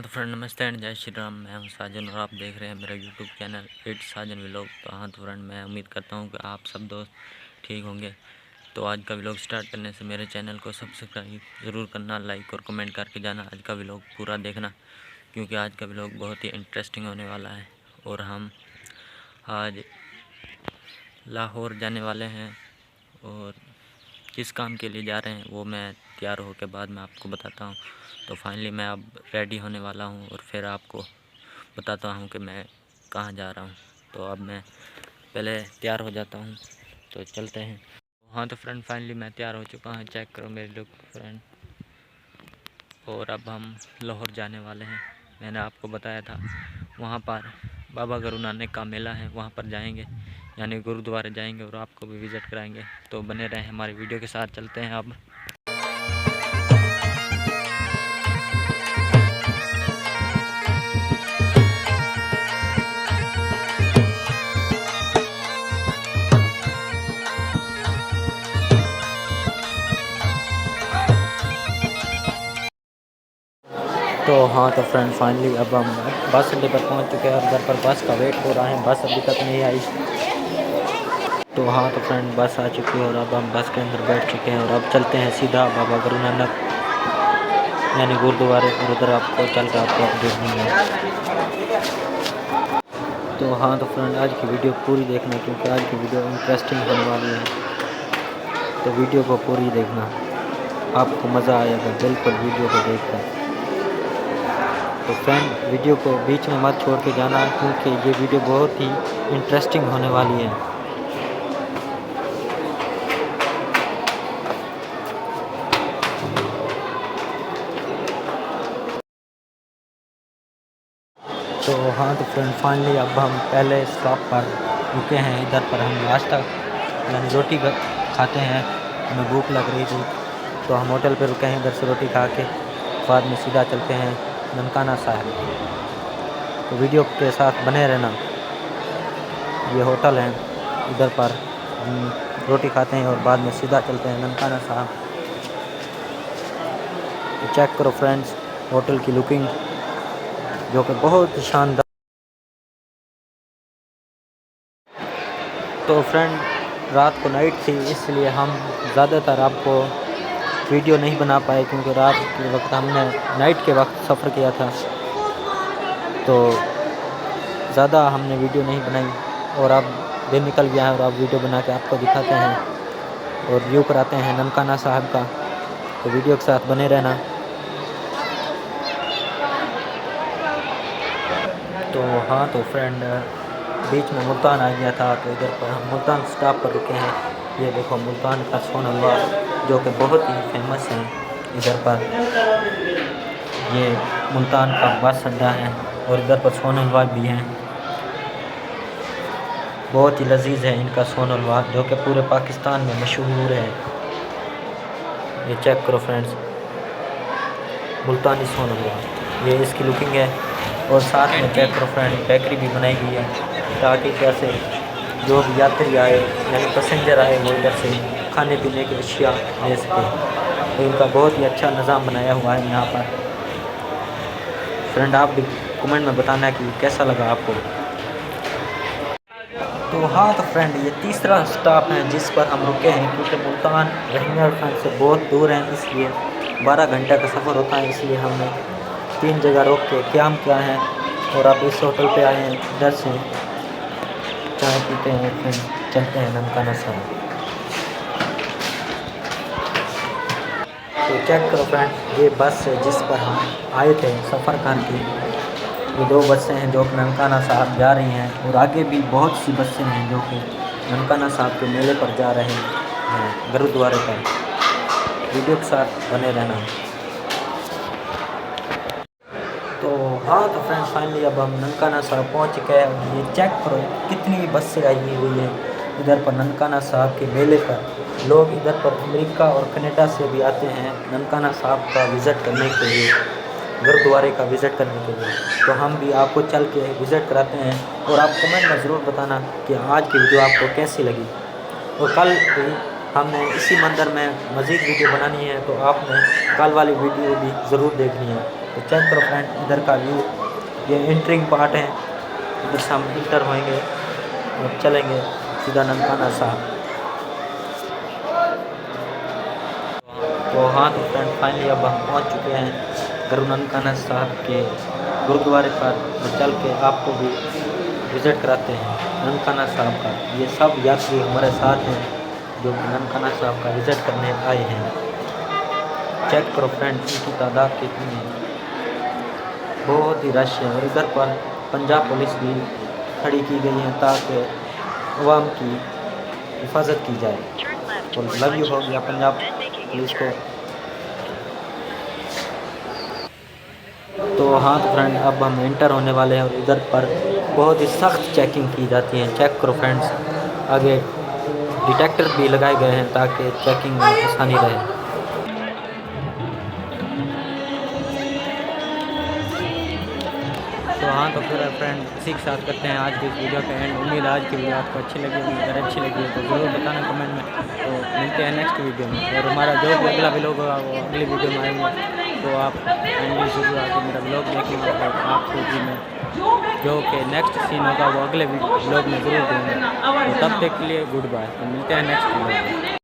Friend नमस्ते and जय श्री राम। मैं हूं साजन और आप देख रहे हैं मेरा YouTube channel it's Sajan vlog. तो फ्रेंड मैं उम्मीद करता हूं कि आप सब दोस्त ठीक होंगे। तो आज का व्लॉग स्टार्ट करने से मेरे चैनल को सब्सक्राइब ज़रूर करना, लाइक और कमेंट करके जाना। आज का व्लॉग पूरा देखना क्योंकि आज का व्लॉग बहुत ही इंटरेस्टिंग होने वाला है। और हम आज लाहौर जाने वाले हैं और किस काम के लिए जा रहे हैं वो मैं तैयार होकर बाद में आपको बताता हूँ। तो फाइनली मैं अब रेडी होने वाला हूँ और फिर आपको बताता हूँ कि मैं कहाँ जा रहा हूँ। तो अब मैं पहले तैयार हो जाता हूँ, तो चलते हैं। हाँ तो फ्रेंड फाइनली मैं तैयार हो चुका हूँ, चेक करो मेरे लुक फ्रेंड। और अब हम लाहौर जाने वाले हैं। मैंने आपको बताया था वहाँ पर बाबा गुरु नानक का मेला है, वहाँ पर जाएंगे यानी गुरुद्वारे जाएंगे और आपको भी विज़िट कराएंगे। तो बने रहें हमारी वीडियो के साथ। चलते हैं अब। तो हाँ तो फ्रेंड फाइनली अब हम बस अड्डे पर पहुंच चुके हैं और घर पर बस का वेट हो रहा है। बस अभी तक नहीं आई। तो हाँ तो फ्रेंड बस आ चुकी है और अब हम बस के अंदर बैठ चुके हैं और अब चलते हैं सीधा बाबा गुरु नानक यानी गुरुद्वारे और उधर आपको चल कर आपको अपडेट दूँगा। तो हाँ तो फ्रेंड आज की वीडियो पूरी देखना क्योंकि आज की वीडियो इंटरेस्टिंग होने वाली है। तो वीडियो को पूरी देखना, आपको मज़ा आएगा बिल्कुल वीडियो को देखकर। तो फ्रेंड वीडियो को बीच में मत छोड़ के जाना क्योंकि ये वीडियो बहुत ही इंटरेस्टिंग होने वाली है। तो हाँ तो फ्रेंड फाइनली अब हम पहले स्टॉप पर रुके हैं। इधर पर हम नाश्ता यानी रोटी खाते हैं। हमें भूख लग रही थी तो हम होटल पर रुके हैं। इधर से रोटी खा के बाद में सीधा चलते हैं ननकाना साहिब। तो वीडियो के साथ बने रहना। ये होटल है, इधर पर रोटी खाते हैं और बाद में सीधा चलते हैं ननकाना साहिब। तो चेक करो फ्रेंड्स होटल की लुकिंग जो कि बहुत ही शानदार। तो फ्रेंड रात को नाइट थी इसलिए हम ज़्यादातर आपको वीडियो नहीं बना पाए क्योंकि रात के वक्त हमने नाइट के वक्त सफ़र किया था तो ज़्यादा हमने वीडियो नहीं बनाई। और अब दिन निकल गया है और अब वीडियो बना के आपको दिखाते हैं और व्यू कराते हैं ननकाना साहिब का। तो वीडियो के साथ बने रहना। तो हाँ तो फ्रेंड बीच में मुल्तान आ गया था तो इधर पर हम मुल्तान स्टॉप पर रुके हैं। ये देखो मुल्तान का सोन हलवा जो कि बहुत ही फेमस है। इधर पर ये मुल्तान का बस अड्डा है और इधर पर सोन हलवा भी हैं। बहुत ही लजीज है इनका सोन हलवा जो कि पूरे पाकिस्तान में मशहूर है। ये चेक करो फ्रेंड्स मुल्तानी सोन हलवा, ये इसकी लुकिंग है। और साथ में चेक करो फ्रेंड बेकरी भी बनाई गई है ताकि कैसे जो भी यात्री आए यानी पैसेंजर आए वो इधर से खाने पीने की अशिया ले सके। तो इनका बहुत ही अच्छा निज़ाम बनाया हुआ है यहाँ पर। फ्रेंड आप भी कमेंट में बताना कि कैसा लगा आपको। तो हाँ तो फ्रेंड ये तीसरा स्टॉप है जिस पर हम रुके हैं क्योंकि मुल्तान रहने से बहुत दूर है इसलिए 12 घंटे का सफ़र होता है। इसलिए हमने 3 जगह रोक के क़याम किया है और अब इस होटल पे आए हैं। इधर से चाय पीते हैं फिर चलते हैं ननकाना साहिब। तो चेक करो फ्रेंड ये बस है जिस पर हम आए थे सफ़र करके। ये 2 बसें हैं जो कि ननकाना साहिब जा रही हैं और आगे भी बहुत सी बसें हैं जो कि ननकाना साहिब के मेले पर जा रहे हैं गुरुद्वारे पर। वीडियो के साथ बने रहना। तो हाँ तो फ्रेंड फाइनली अब हम ननकाना साहिब पहुँच चुके हैं। ये चेक करो कितनी बसें आई हुई हैं इधर पर ननकाना साहिब के मेले पर। लोग इधर पर अमेरिका और कनाडा से भी आते हैं ननकाना साहिब का विज़िट करने के लिए, गुरुद्वारे का विज़िट करने के लिए। तो हम भी आपको चल के विज़िट कराते हैं और आप कमेंट में ज़रूर बताना कि आज की वीडियो आपको कैसी लगी। और कल भी हमने इसी मंदिर में मज़ीद वीडियो बनानी है तो आपने कल वाली वीडियो भी ज़रूर देखनी है। तो चेक करो फ्रेंड इधर का व्यू, ये एंट्रिंग पार्ट है, इधर से हम इंटर होंगे और चलेंगे सीधा ननकाना साहब। तो हाँ तो फ्रेंड फाइनली अब हम पहुंच चुके हैं गुरु ननकाना साहब के गुरुद्वारे पर, और चल के आपको भी विज़िट कराते हैं ननकाना साहब का। ये सब यात्री हमारे साथ हैं जो कि ननकाना साहब का विज़िट करने आए हैं। चेक करो फ्रेंड इनकी तादाद कितनी है, बहुत ही रश है। और इधर पर पंजाब पुलिस भी खड़ी की गई है ताकि अवाम की हिफाजत की जाए। तो लव यू हो गया पंजाब पुलिस को। तो हाँ तो फ्रेंड अब हम एंटर होने वाले हैं और इधर पर बहुत ही सख्त चेकिंग की जाती है। चेक करो फ्रेंड्स, आगे डिटेक्टर भी लगाए गए हैं ताकि चेकिंग में आसानी रहे। तो हाँ तो फिर फ्रेंड इसी के साथ करते हैं आज की इस वीडियो का एंड। उम्मीद आज की वीडियो आपको अच्छी लगी होगी, अगर अच्छी लगी है तो ज़रूर बताना कमेंट में। तो मिलते हैं नेक्स्ट वीडियो में, और हमारा जो भी अगला व्लॉग होगा वो अगली वीडियो में आएंगे। तो आप काइंडली ज़रूर आके मेरा व्लॉग देखेंगे और आपको भी मैं जो कि नेक्स्ट सीन होगा वो अगले व्लॉग में ज़रूर दूँगा। तो तब तक के लिए गुड बाय, तो मिलते हैं नेक्स्ट व्लॉग में।